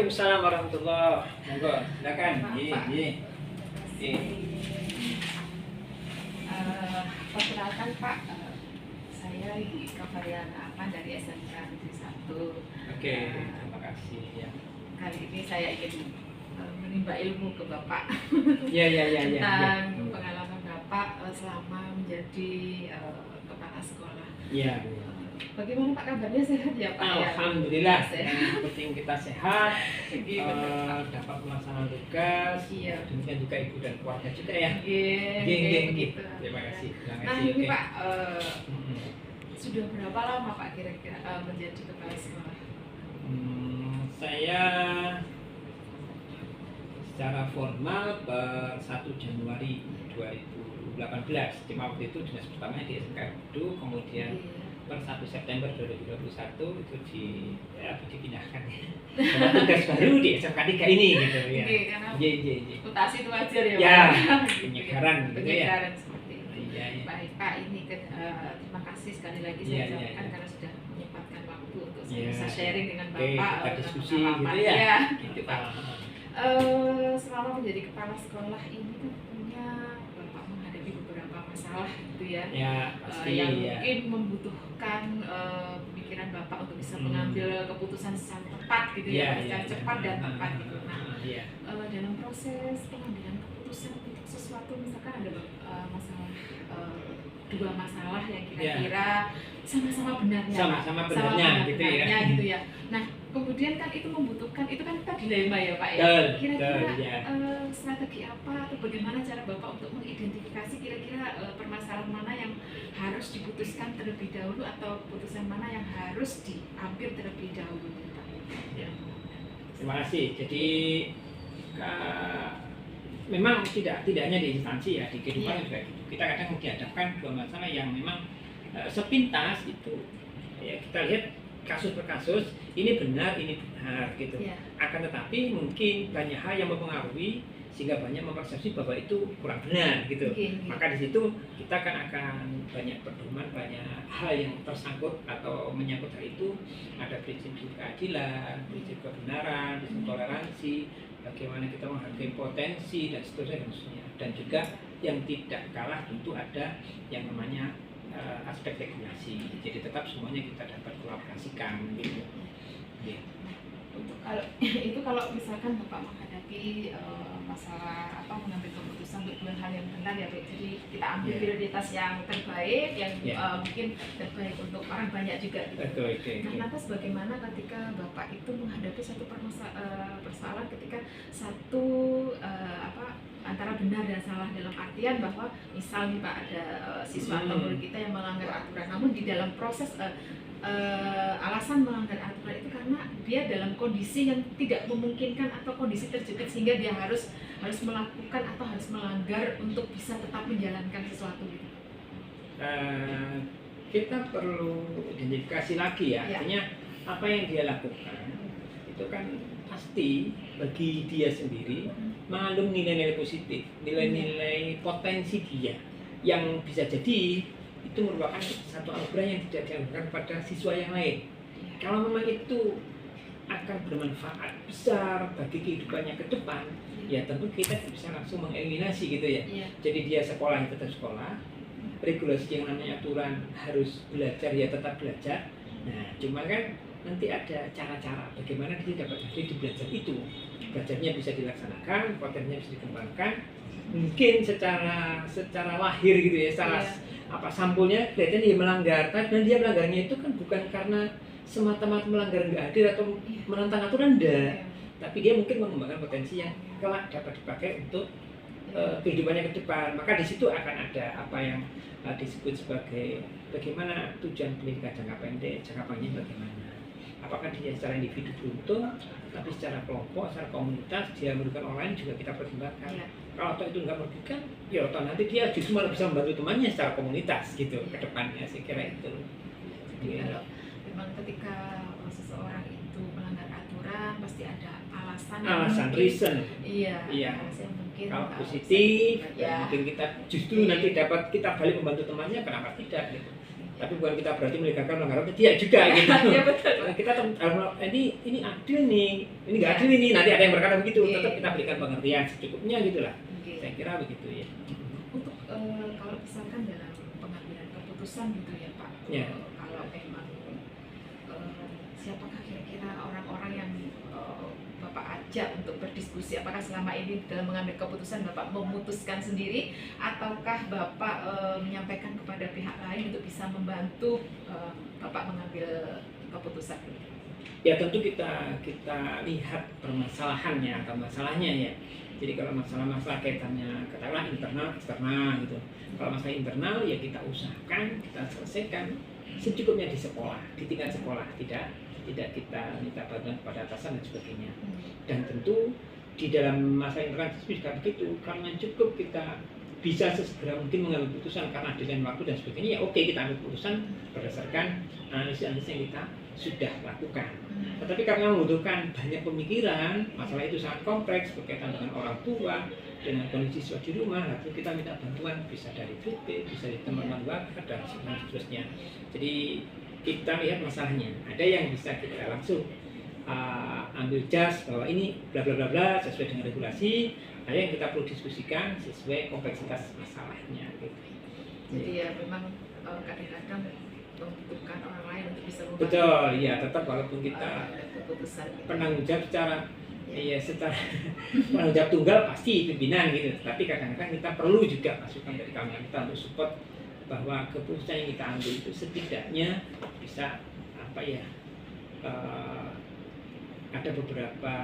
Waalaikumsalam warahmatullahi monggo silakan. Perkenalkan Pak, saya Ibu Ika Variana Aman dari SMK Negeri 1. Oke, terima kasih ya. Kali ini saya ingin menimba ilmu ke Bapak Ya. tentang pengalaman Bapak selama menjadi kepala sekolah. Iya. Bagaimana Pak kabarnya, sehat ya Pak? Alhamdulillah. Ya? Yang penting kita sehat, Iya, benar, Pak. dapat melaksanakan tugas. Iya. Demikian juga ibu dan keluarga juga ya. Iya, begitu. Terima kasih. Nah ini Oke. Pak, sudah berapa lama Pak kira-kira menjadi kepala sekolah? Saya secara formal per 1 Januari 2018. Cuma waktu itu dinas pertamanya di SMK Gudo, kemudian per 1 September 2021 itu dipindahkan sama tugas baru di SMK 3 ini gitu ya. Iya. Mutasi itu wajar ya Pak? Ya, Gitu. penyegaran gitu ya. Penyegaran seperti itu. Iya. Baik Pak, ini kan terima kasih sekali lagi saya ucapkan karena sudah menyempatkan waktu untuk saya bisa sharing dengan Oke, Bapak. kita diskusi pengalaman. gitu ya. Iya, Gitu gitu Pak. Pak. Selama menjadi kepala sekolah ini kan tentunya Bapak menghadapi beberapa masalah gitu ya. Ya, pasti Yang ya. mungkin membutuhkan pemikiran Bapak untuk bisa mengambil keputusan secara tepat gitu ya, secara cepat dan tepat gitu. Nah, dalam proses pengambilan keputusan untuk sesuatu, misalkan ada masalah dua masalah yang kira-kira sama-sama benarnya, Sama-sama benarnya gitu ya. gitu ya. Nah, kemudian kan itu membutuhkan, itu kan kita dilema ya Pak ya. Betul, Kira-kira betul, ya. strategi apa atau bagaimana cara Bapak untuk mengidentifikasi kira-kira permasalahan mana yang harus diputuskan terlebih dahulu atau putusan mana yang harus diambil terlebih dahulu Pak? Ya. Terima kasih. Jadi memang tidak hanya di instansi ya, di kehidupan juga gitu. Kita kadang dihadapkan dua masalah yang memang sepintas itu ya, kita lihat kasus per kasus, ini benar gitu. Akan tetapi mungkin banyak hal yang mempengaruhi sehingga banyak mempersepsi bahwa itu kurang benar gitu. Maka di situ kita akan banyak pedoman, banyak hal yang tersangkut atau menyangkut hal itu. Ada prinsip keadilan, prinsip kebenaran, prinsip toleransi, bagaimana kita menghargai potensi dan seterusnya. Dan juga yang tidak kalah tentu ada yang namanya aspek regulasi. Jadi tetap semuanya kita dapat kolaborasikan gitu. Yeah. Untuk kalau misalkan Bapak menghadapi masalah mengambil keputusan untuk dua hal yang benar ya, jadi kita ambil prioritas yang terbaik, yang mungkin terbaik untuk orang banyak juga gitu. Nah, lantas bagaimana ketika Bapak itu menghadapi satu persoalan ketika satu antara benar dan salah, dalam artian bahwa misal nih Pak ada siswa atau murid kita yang melanggar aturan, namun di dalam proses alasan melanggar aturan itu karena dia dalam kondisi yang tidak memungkinkan atau kondisi terjepit sehingga dia harus melakukan atau harus melanggar untuk bisa tetap menjalankan sesuatu gitu. Kita perlu identifikasi lagi ya, artinya apa yang dia lakukan itu kan pasti bagi dia sendiri mengandung nilai-nilai positif, nilai-nilai potensi dia yang bisa jadi itu merupakan satu anugerah yang tidak dianugerahkan pada siswa yang lain. Kalau memang itu akan bermanfaat besar bagi kehidupannya ke depan, ya tentu kita bisa langsung mengeliminasi gitu ya. Jadi dia sekolah tetap sekolah, regulasi yang namanya aturan harus belajar ya tetap belajar. Nah, cuma kan nanti ada cara-cara bagaimana dia dapat hasil di belajar itu. Belajarnya bisa dilaksanakan, potensinya bisa dikembangkan. Mungkin secara lahir gitu ya, secara sampulnya kelihatan dia melanggar, dan dia melanggarnya itu kan bukan karena semata-mata melanggar nggak adil atau menentang aturan, enggak, tapi dia mungkin mengembangkan potensi yang kelak dapat dipakai untuk kehidupannya ke depan. Maka di situ akan ada apa yang disebut sebagai bagaimana tujuan pendidikan jangka pendek, jangka panjang bagaimana. Apakah dia secara individu beruntung, tapi secara kelompok, secara komunitas dia merugikan orang lain juga kita pertimbangkan. Kalau itu nggak merugikan, ya nanti dia justru malah bisa membantu temannya secara komunitas gitu ke depannya. Saya kira itu. Jadi kalau memang ketika seseorang itu melanggar aturan pasti ada alasan reason. Iya. Alasan mungkin kalau positif, ya. mungkin kita justru nanti dapat kita balik membantu temannya, kenapa tidak gitu. Tapi bukan kita berarti melegalkan pelanggaran, tidak juga gitu. Ya, betul. Kita ini adil nih, ini nggak adil ini, nanti ada yang berkata begitu, tetap kita berikan pengertian secukupnya gitulah. Saya kira begitu ya. Untuk kalau misalkan dalam pengambilan keputusan gitu ya Pak, kalau memang siapakah kira-kira orang-orang yang Bapak ajak untuk berdiskusi, apakah selama ini dalam mengambil keputusan Bapak memutuskan sendiri ataukah Bapak menyampaikan kepada pihak lain untuk bisa membantu Bapak mengambil keputusan? Ya tentu kita lihat permasalahannya atau masalahnya ya. Jadi kalau masalah-masalah kaitannya katakanlah internal eksternal gitu. Kalau masalah internal ya kita usahakan kita selesaikan secukupnya di sekolah, di tingkat sekolah, tidak kita minta bantuan kepada atasan dan sebagainya. Dan tentu di dalam masalah internal juga begitu. Karena cukup kita bisa sesegera mungkin mengambil keputusan karena dengan waktu dan sebagainya, ya oke kita ambil keputusan berdasarkan analisis yang kita sudah lakukan. Tetapi karena membutuhkan banyak pemikiran, masalah itu sangat kompleks berkaitan dengan orang tua, dengan kondisi siswa di rumah, lalu kita minta bantuan bisa dari VP, bisa dari teman-teman warga dan seterusnya. Jadi kita lihat masalahnya. Ada yang bisa kita langsung ambil jas bahwa ini bla bla bla bla sesuai dengan regulasi. Ada yang kita perlu diskusikan sesuai kompleksitas masalahnya. Gitu. Jadi ya memang kadang-kadang membutuhkan orang lain untuk bisa membantu. Betul, ya tetap walaupun kita keputusan penanggung jawab secara penanggung jawab tunggal pasti pimpinan gitu. Tapi kadang-kadang kita perlu juga masukan dari kawan kita untuk support bahwa keputusan yang kita ambil itu setidaknya bisa ada beberapa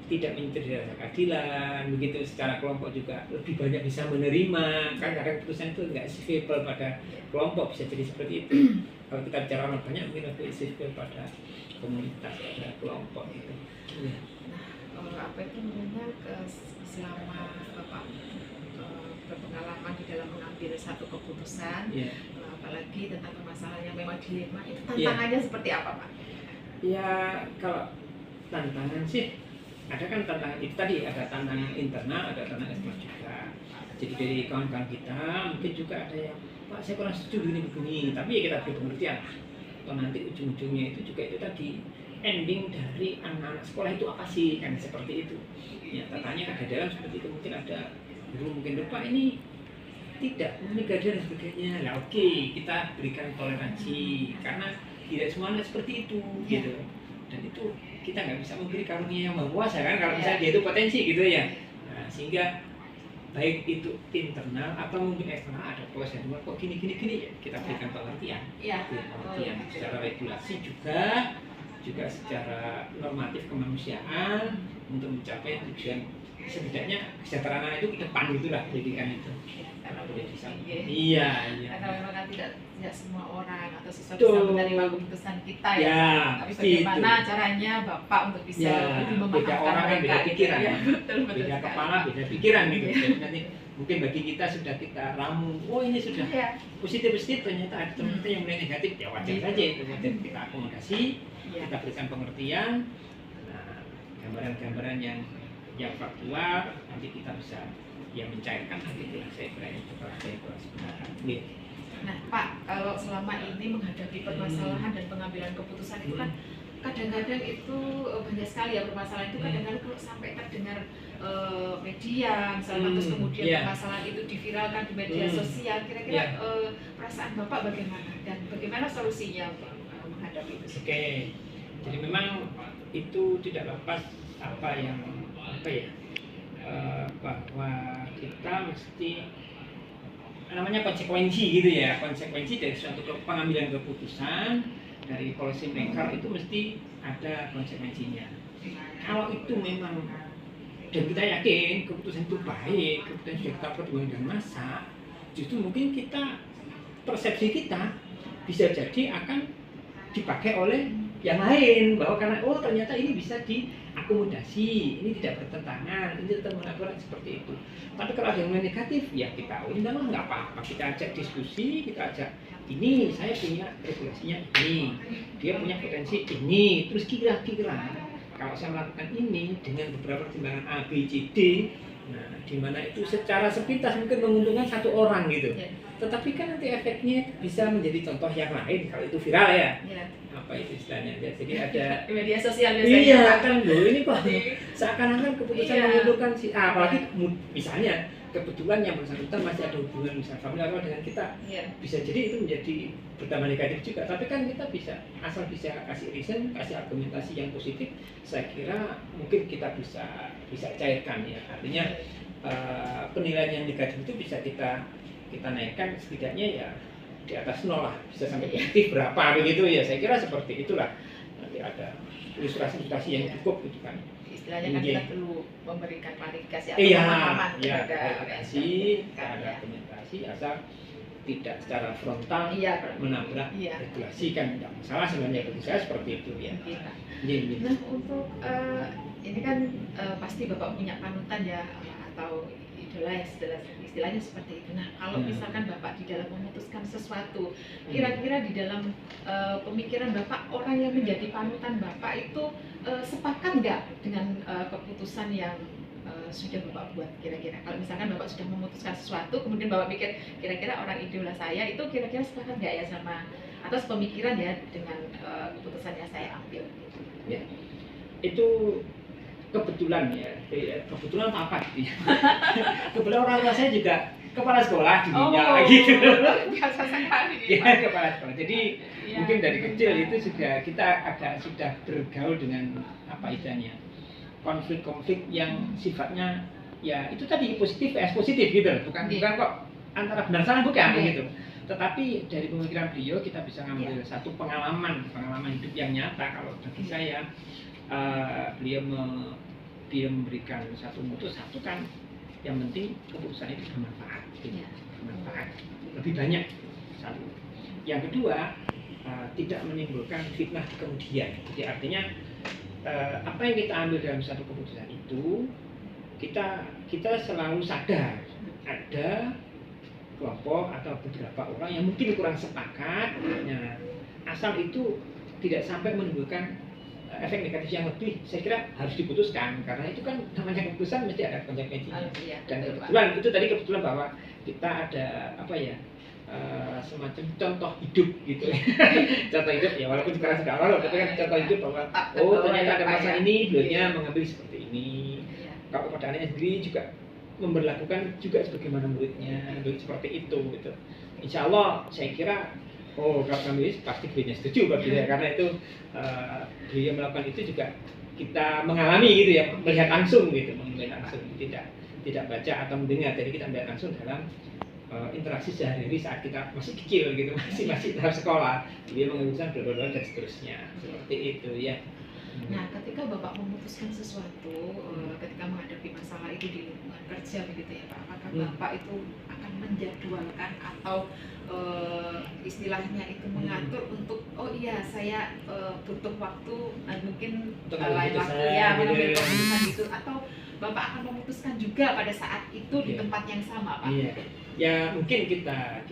tidak mencederai rasa keadilan, begitu secara kelompok juga lebih banyak bisa menerima. Kan kadang keputusan itu nggak sifil pada kelompok, bisa jadi seperti itu. Kalau kita bicara orang banyak mungkin lebih sifil pada komunitas, pada kelompok gitu. Nah, apa itu namanya selama Bapak berpengalaman di dalam mengambil satu keputusan, apalagi tentang permasalahan yang memang dilema, itu tantangannya seperti apa Pak? Ya kalau tantangan sih ada kan tantangan itu tadi, ada tantangan internal, ada tantangan eksternal juga. Jadi dari kawan-kawan kita mungkin juga ada yang Pak saya kurang setuju begini, tapi ya kita beri pengertian. Atau nanti ujung-ujungnya itu juga itu tadi ending dari anak-anak sekolah itu apa sih, kan seperti itu. Ya tatanya ada dalam seperti itu, mungkin ada guru mungkin lupa ini tidak menegadkan dan sebagainya. Nah oke, kita berikan toleransi karena tidak semuanya seperti itu gitu. Dan itu kita nggak bisa memberi karunia yang maha kuasa kan kalau misalnya dia itu potensi gitu ya. Nah, sehingga baik itu internal atau mungkin eksternal ada proses yang kok gini ya kita berikan pengertian. Pengertian secara regulasi juga secara normatif kemanusiaan untuk mencapai tujuan setidaknya kesejahteraan anak itu ke depan gitulah pendidikan itu. Karena boleh disampaikan. Iya. Karena memang tidak semua orang atau siswa bisa menerima keputusan kita ya. Tapi bagaimana caranya Bapak untuk bisa lebih memahamkan beda orang kan beda pikiran. Ya, betul, beda kepala, beda pikiran gitu. Jadi nanti mungkin bagi kita sudah kita ramu, oh ini sudah positif, ternyata ada teman kita yang mulai negatif, ya wajar saja itu. Wajar kita akomodasi, kita berikan pengertian. Nah, gambaran-gambaran yang faktual nanti kita bisa mencairkan nanti saya kira itu sebenarnya. Nah Pak, kalau selama ini menghadapi permasalahan dan pengambilan keputusan itu kan kadang-kadang itu banyak sekali ya permasalahan itu kadang-kadang kalau sampai terdengar media misalnya terus kemudian permasalahan itu diviralkan di media sosial, kira-kira perasaan Bapak bagaimana dan bagaimana solusinya untuk menghadapi itu? Oke, jadi memang itu tidak lepas bahwa kita mesti namanya konsekuensi gitu ya, konsekuensi dari suatu pengambilan keputusan dari policy maker itu mesti ada konsekuensinya. Kalau itu memang dan kita yakin keputusan itu baik, keputusan sudah kita perjuangkan dengan masa, justru mungkin kita persepsi kita bisa jadi akan dipakai oleh yang lain bahwa karena ternyata ini bisa diakomodasi, ini tidak bertentangan, ini tetap melakukan seperti itu. Tapi kalau ada yang negatif, ya kita undang lah nggak apa-apa, kita ajak diskusi, kita ajak ini saya punya regulasinya ini, dia punya potensi ini, terus kira-kira kalau saya melakukan ini dengan beberapa pertimbangan A, B, C, D, Nah, di mana itu secara sepintas mungkin menguntungkan satu orang gitu. Ya. Tetapi kan nanti efeknya bisa menjadi contoh yang lain kalau itu viral ya. Ya. Apa itu istilahnya ya. Jadi ada Di media sosial biasanya. iya Pak. kan loh ini kok seakan-akan keputusan Iya. menguntungkan si A, apalagi misalnya kebetulan yang bersangkutan masih ada hubungan misalnya familiar dengan kita, Iya. bisa jadi itu menjadi berdampak negatif juga. Tapi kan kita bisa asal bisa kasih reason, kasih argumentasi yang positif, saya kira mungkin kita bisa cairkan ya. Artinya penilaian yang negatif itu bisa kita naikkan setidaknya ya di atas 0 lah, bisa sampai positif berapa begitu ya. Saya kira seperti itulah. Nanti ada ilustrasi yang cukup gitu kan. Istilahnya kan kita perlu memberikan klarifikasi atau Iya, pemahaman ya, kepada klarifikasi, ada argumentasi asal tidak secara frontal menabrak regulasi kan tidak masalah sebenarnya bagi saya seperti itu ya. Nah untuk ini kan pasti Bapak punya panutan ya atau idola ya istilahnya seperti itu. Nah kalau misalkan Bapak di dalam memutuskan sesuatu, kira-kira di dalam pemikiran Bapak orang yang menjadi panutan Bapak itu sepakat nggak dengan keputusan yang sudah Bapak buat kira-kira? Kalau misalkan Bapak sudah memutuskan sesuatu, kemudian Bapak pikir kira-kira orang idola saya itu kira-kira sepakat nggak ya sama atau sepemikiran ya dengan keputusan yang saya ambil? Ya, itu kebetulan ya, kebetulan apa gitu ya. Kebetulan orang tua saya juga kepala sekolah dulunya gitu. Biasa sekali. Ya, kepala sekolah. Jadi mungkin dari kecil itu kita sudah bergaul dengan apa istilahnya, konflik-konflik yang sifatnya ya itu tadi positif positif gitu, bukan kok antara benar salah bukan begitu. Tetapi dari pemikiran beliau kita bisa ngambil satu pengalaman hidup yang nyata. Kalau bagi saya beliau memberikan satu kan yang penting keputusan itu bermanfaat, bermanfaat lebih banyak satu. Yang kedua tidak menimbulkan fitnah di kemudian. Jadi artinya apa yang kita ambil dalam satu keputusan itu kita selalu sadar ada kelompok atau beberapa orang yang mungkin kurang sepakat. Nah, asal itu tidak sampai menimbulkan efek negatif yang lebih, saya kira harus diputuskan karena itu kan namanya keputusan mesti ada konsekuensinya. Dan kebetulan itu tadi kebetulan bahwa kita ada apa ya semacam contoh hidup gitu. Contoh hidup ya walaupun sekarang sudah awal tapi kan contoh hidup bahwa ternyata ada masa ini beliaunya mengambil seperti ini. Kalau pada anaknya sendiri juga memberlakukan juga sebagaimana muridnya seperti itu gitu. Insya Allah saya kira kalau kami pasti beliaunya setuju bagi saya karena itu beliau melakukan itu juga kita mengalami gitu ya, melihat langsung gitu, melihat langsung tidak baca atau mendengar, jadi kita melihat langsung dalam interaksi sehari-hari saat kita masih kecil gitu, masih dalam sekolah, beliau mengurusan bla dan seterusnya seperti itu ya. Nah, ketika Bapak memutuskan sesuatu, ketika menghadapi masalah itu di lingkungan kerja begitu ya Pak, apakah Bapak itu akan menjadwalkan atau istilahnya itu mengatur untuk oh iya saya butuh waktu mungkin lain waktu ya mengambil keputusan itu atau Bapak akan memutuskan juga pada saat itu di tempat yang sama Pak? Iya, ya mungkin kita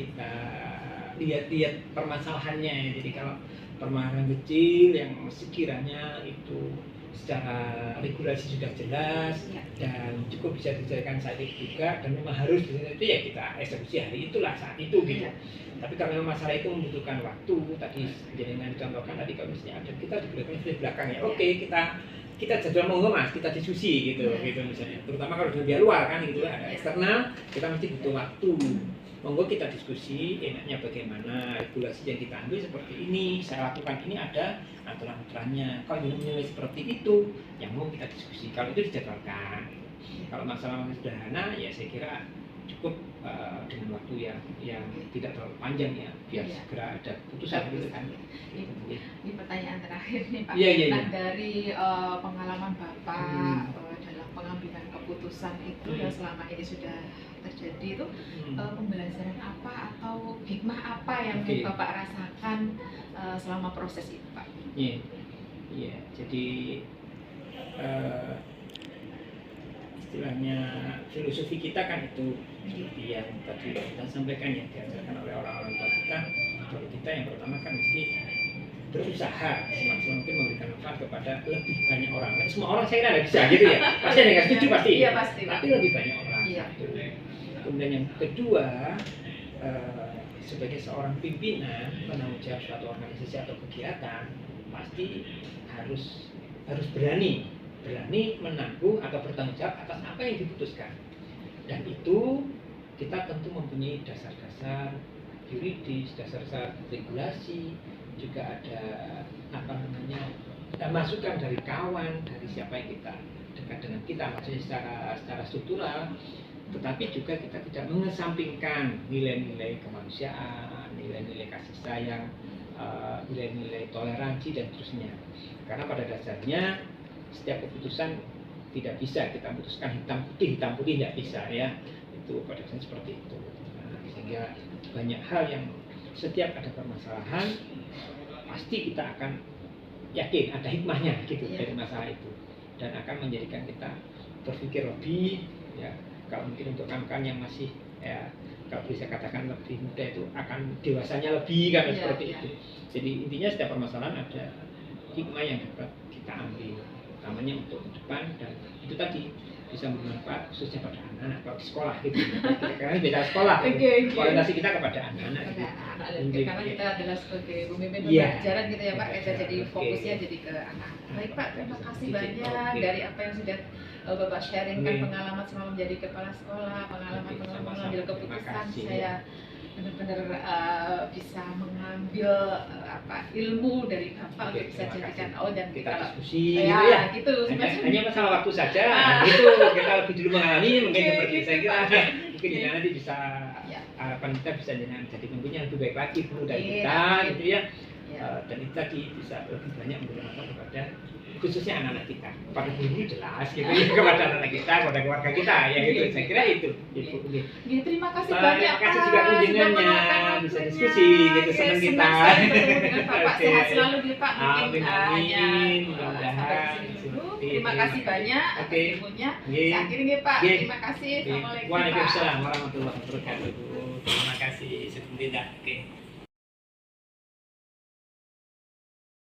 lihat permasalahannya. Jadi kalau permasalahan kecil yang sekiranya itu secara regulasi sudah jelas dan cukup bisa diselesaikan saat itu juga dan memang harus diselesaikan itu ya kita eksekusi hari itulah saat itu gitu. Tapi kalau memang masalah itu membutuhkan waktu tadi dengan dicontohkan tadi kalau misalnya ada kita diberikan di belakang ya oke, kita jadwal monggo mas kita diskusi gitu misalnya, terutama kalau di luar kan gitu ada eksternal kita mesti butuh waktu. Monggo kita diskusi enaknya bagaimana, regulasi yang kita ambil seperti ini, saya lakukan ini ada aturan-aturannya. Kalau menilai seperti itu, yang mau kita diskusi. Kalau itu dijadwalkan. Kalau masalah sederhana, ya saya kira cukup dengan waktu yang tidak terlalu panjang ya, biar segera ada putusan gitu kan. Ini pertanyaan terakhir nih Pak. Nah dari pengalaman Bapak dalam pengambilan keputusan itu yang selama ini sudah terjadi itu pembelajaran apa atau hikmah apa yang Bapak rasakan selama proses itu Pak? Iya. Jadi istilahnya filosofi kita kan itu seperti yang tadi kita sampaikan ya diajarkan oleh orang-orang tua kita. Kalau kita yang pertama kan mesti berusaha semaksimal mungkin memberikan manfaat kepada lebih banyak orang. Nah, semua orang saya kira nggak bisa gitu ya. Pasti ada yang nggak setuju pasti. Iya pasti. Tapi lebih banyak orang. Iya. Satu. Kemudian yang kedua, sebagai seorang pimpinan penanggung jawab suatu organisasi atau kegiatan pasti harus berani menanggung atau bertanggung jawab atas apa yang diputuskan. Dan itu kita tentu mempunyai dasar-dasar yuridis, dasar-dasar regulasi, juga ada masukan dari kawan, dari siapa yang kita dekat dengan kita, maksudnya secara struktural. Tetapi juga kita tidak mengesampingkan nilai-nilai kemanusiaan, nilai-nilai kasih sayang, nilai-nilai toleransi dan seterusnya. Karena pada dasarnya setiap keputusan tidak bisa kita putuskan hitam putih tidak bisa ya. Itu pada dasarnya seperti itu. Nah, sehingga banyak hal yang setiap ada permasalahan pasti kita akan yakin ada hikmahnya gitu dari masalah itu, dan akan menjadikan kita berpikir lebih ya. Kalau mungkin untuk kawan-kawan yang masih ya, kalau bisa katakan lebih muda itu akan dewasanya lebih kan seperti itu. Jadi intinya setiap permasalahan ada hikmah yang dapat kita ambil, utamanya untuk ke depan, dan itu tadi bisa bermanfaat khususnya pada anak-anak kalau di sekolah gitu. Karena beda sekolah, orientasi kita kepada anak-anak. Gitu. Karena kita adalah sebagai pemimpin pembelajaran gitu ya Pak, kita jadi fokusnya jadi ke anak. Baik Pak, terima kasih banyak dari apa yang sudah Bapak sharingkan, pengalaman selama menjadi kepala sekolah, pengalaman mengambil keputusan. Saya benar-benar bisa mengambil ilmu dari Bapak untuk bisa jadikan dan kita kalau diskusi ya, gitu ya. gitu. Hanya masalah waktu saja. Itu kita lebih dulu mengalami mungkin seperti saya kira mungkin di nanti bisa harapan kita bisa jadi pemimpin yang lebih baik lagi dari kita gitu ya. Dan itu tadi bisa lebih banyak memberikan manfaat kepada khususnya anak-anak kita, pada guru jelas gitu ya, kepada anak kita, kepada keluarga kita ya gitu. Saya kira itu. Terima kasih banyak. Terima kasih juga kunjungannya, bisa diskusi gitu, senang kita. Dengan Bapak sehat selalu di Pak. Amin. Mudah-mudahan. Terima kasih banyak atas ilmunya. Saya akhiri Pak. Terima kasih. Assalamualaikum. Waalaikumsalam warahmatullahi wabarakatuh. Terima kasih. Sebentar.